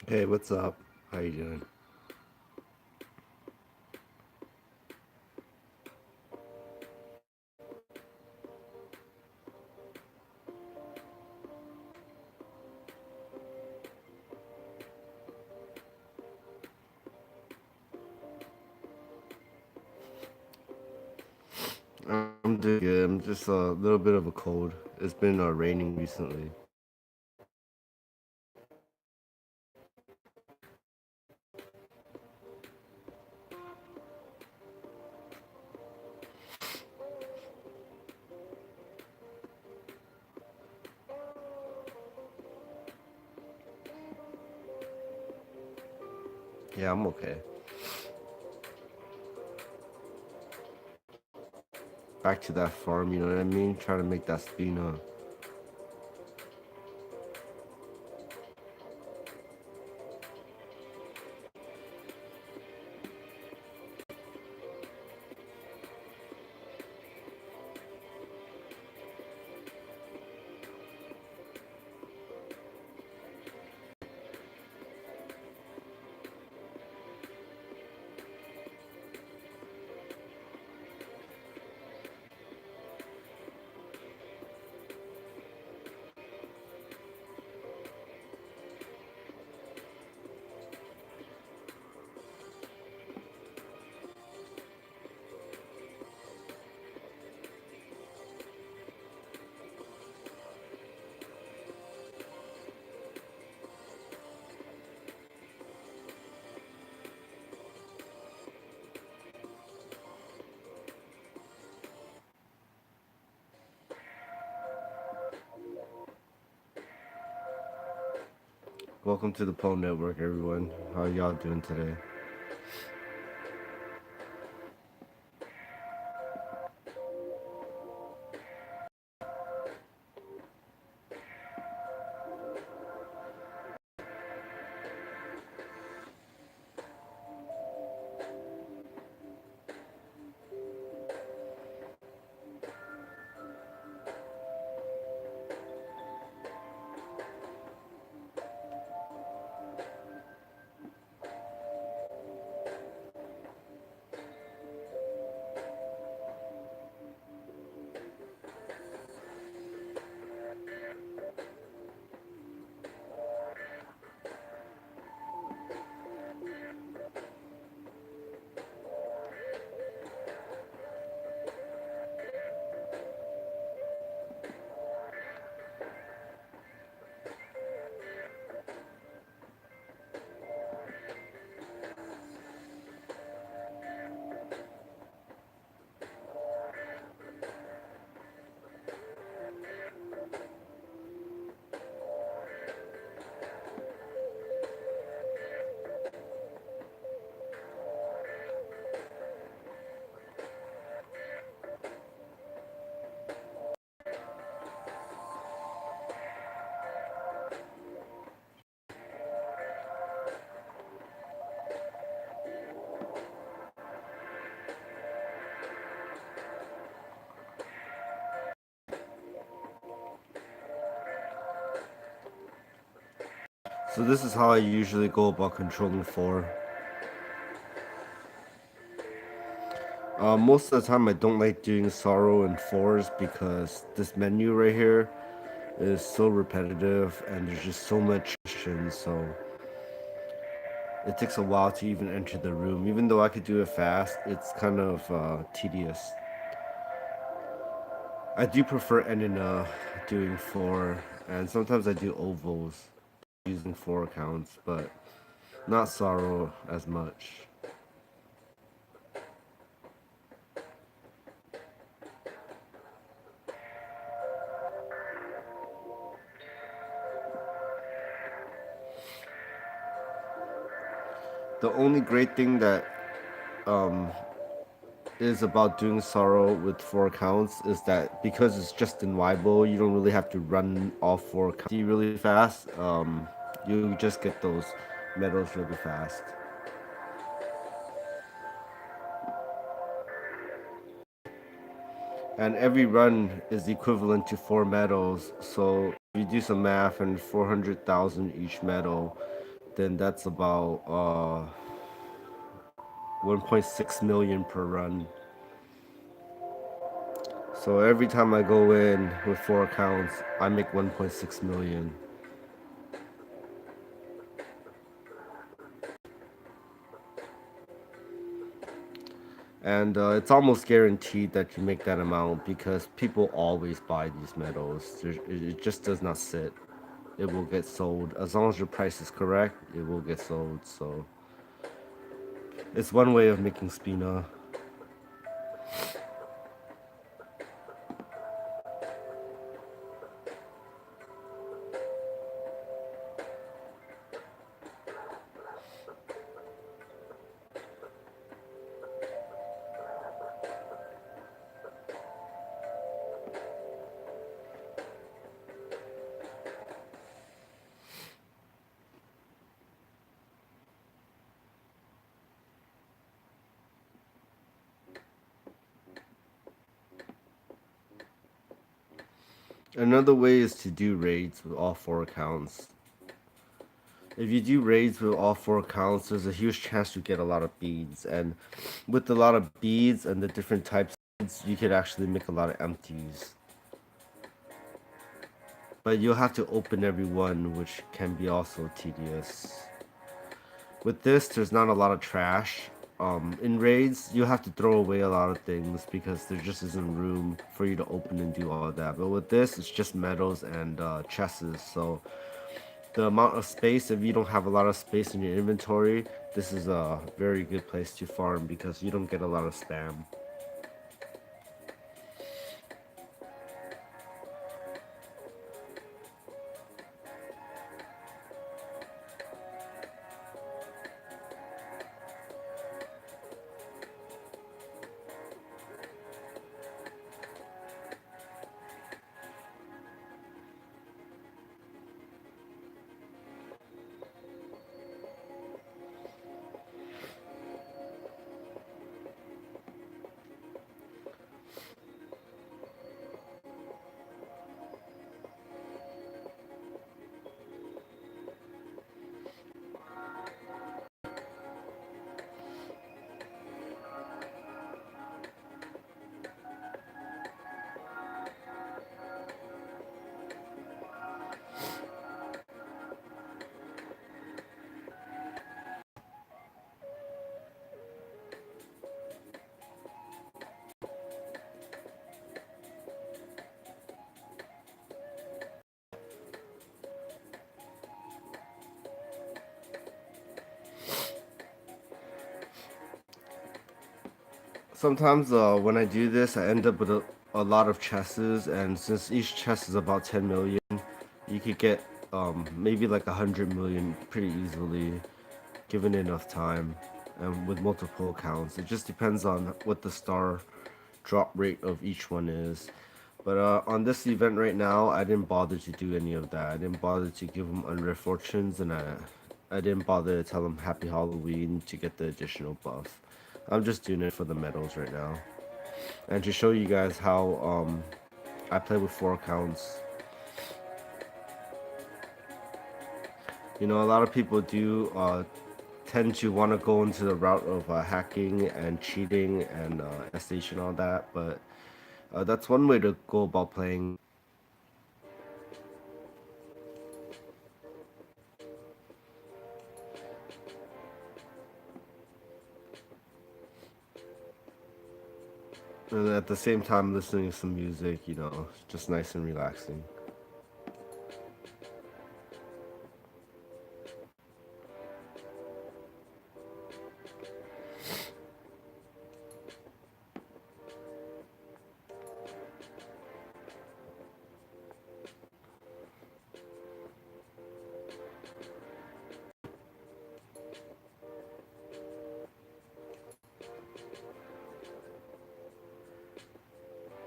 Hey, what's up? How you doing? I'm doing good. I'm just a little bit of a cold. It's been raining recently. Yeah, I'm okay. Back to that farm, you know what I mean? Trying to make that Spina. Welcome to the Pole Network, everyone. How y'all doing today? So this is how I usually go about controlling four. Most of the time, I don't like doing Sauro and fours because this menu right here is so repetitive and there's just so much questions. So it takes a while to even enter the room. Even though I could do it fast, it's kind of tedious. I do prefer ending doing four, and sometimes I do ovals using four accounts, but not Sorrow as much. The only great thing that um, is about doing Sorrow with four accounts is that because it's just in Weibo, you don't really have to run all four accounts really fast. You just get those medals really fast. And every run is equivalent to four medals. So if you do some math and 400,000 each medal, then that's about 1.6 million per run. So every time I go in with 4 accounts, I make 1.6 million. And it's almost guaranteed that you make that amount because people always buy these medals. It just does not sit. It will get sold. As long as your price is correct, it will get sold. So it's one way of making Spina. Another way is to do raids with all 4 accounts. If you do raids with all 4 accounts, there's a huge chance you get a lot of beads. And with a lot of beads and the different types of beads, you could actually make a lot of empties. But you'll have to open every one, which can be also tedious. With this, there's not a lot of trash. In raids, you have to throw away a lot of things because there just isn't room for you to open and do all of that. But with this, it's just medals and chests. So the amount of space, if you don't have a lot of space in your inventory, this is a very good place to farm because you don't get a lot of spam. Sometimes when I do this, I end up with a lot of chests, and since each chest is about 10 million, you could get maybe like 100 million pretty easily, given enough time, and with multiple accounts. It just depends on what the star drop rate of each one is. But on this event right now, I didn't bother to do any of that. I didn't bother to give them unrare fortunes, and I didn't bother to tell them Happy Halloween to get the additional buff. I'm just doing it for the medals right now, and to show you guys how I play with 4 accounts. You know, a lot of people do tend to want to go into the route of hacking and cheating and SH and all that, but that's one way to go about playing. And at the same time, listening to some music, you know, just nice and relaxing.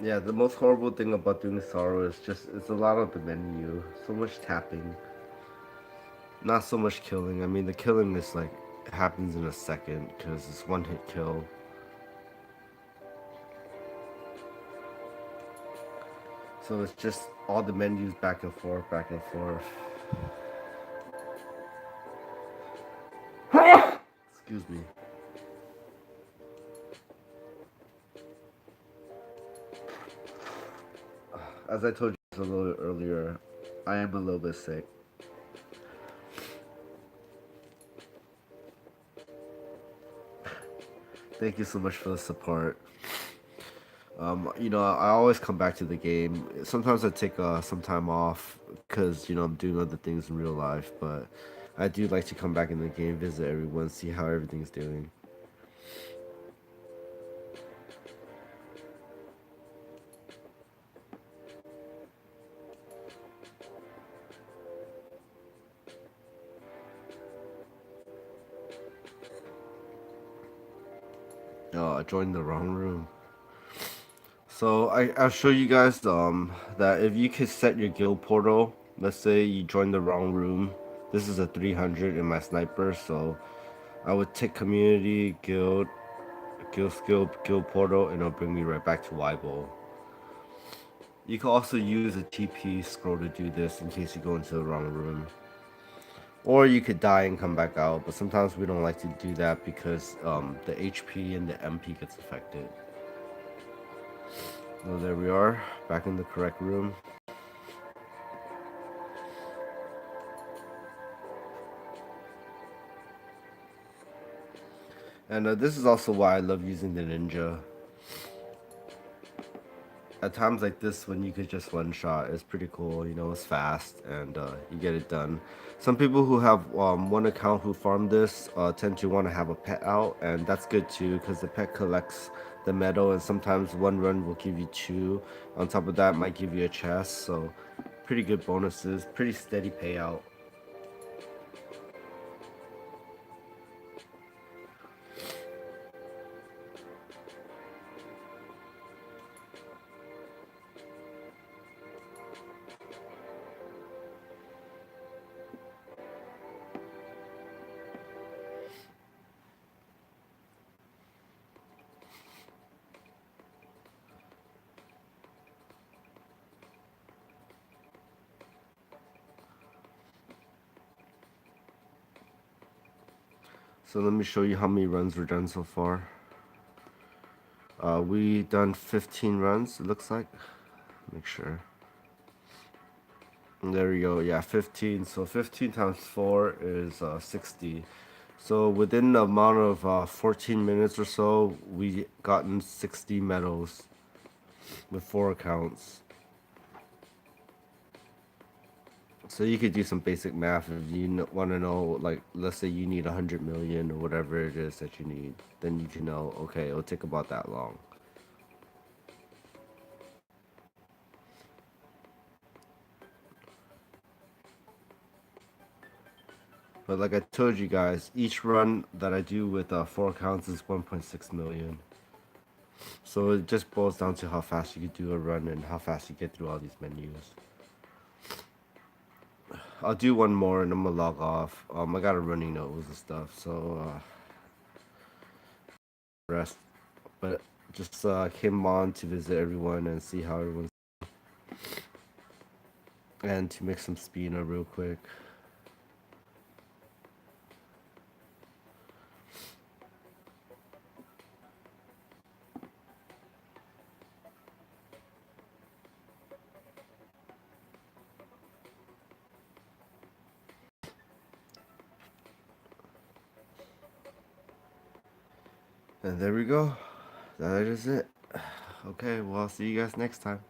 Yeah, the most horrible thing about doing Sauro is just it's a lot of the menu, so much tapping, not so much killing. I mean, the killing is like happens in a second because it's one hit kill. So it's just all the menus back and forth, back and forth. Excuse me. As I told you a little earlier, I am a little bit sick. Thank you so much for the support. I always come back to the game. Sometimes I take some time off because I'm doing other things in real life, but I do like to come back in the game, visit everyone, see how everything's doing. Oh, I joined the wrong room. So I'll show you guys that if you could set your guild portal, let's say you joined the wrong room. This is a 300 in my sniper, so I would tick community, guild skill, guild portal, and it'll bring me right back to Weibo. You can also use a TP scroll to do this in case you go into the wrong room. Or you could die and come back out, but sometimes we don't like to do that because the HP and the MP gets affected. Well, there we are, back in the correct room. And this is also why I love using the ninja. At times like this, when you could just one shot, it's pretty cool. It's fast and you get it done. Some people who have one account who farm this tend to want to have a pet out, and that's good too because the pet collects the metal, and sometimes one run will give you two. On top of that, might give you a chest, so pretty good bonuses, pretty steady payout. So let me show you how many runs we're done so far. We done 15 runs, it looks like. Make sure. And there we go. Yeah, 15. So 15 times 4 is 60. So within the amount of 14 minutes or so, we gotten 60 medals with 4 accounts. So you could do some basic math if you want to know, like, let's say you need 100 million or whatever it is that you need. Then you can know, okay, it'll take about that long. But like I told you guys, each run that I do with 4 accounts is 1.6 million. So it just boils down to how fast you can do a run and how fast you get through all these menus. I'll do one more and I'm gonna log off. I got a runny nose and stuff, so rest. But just came on to visit everyone and see how everyone's, and to make some Spina real quick. And there we go. That is it. Okay, well, I'll see you guys next time.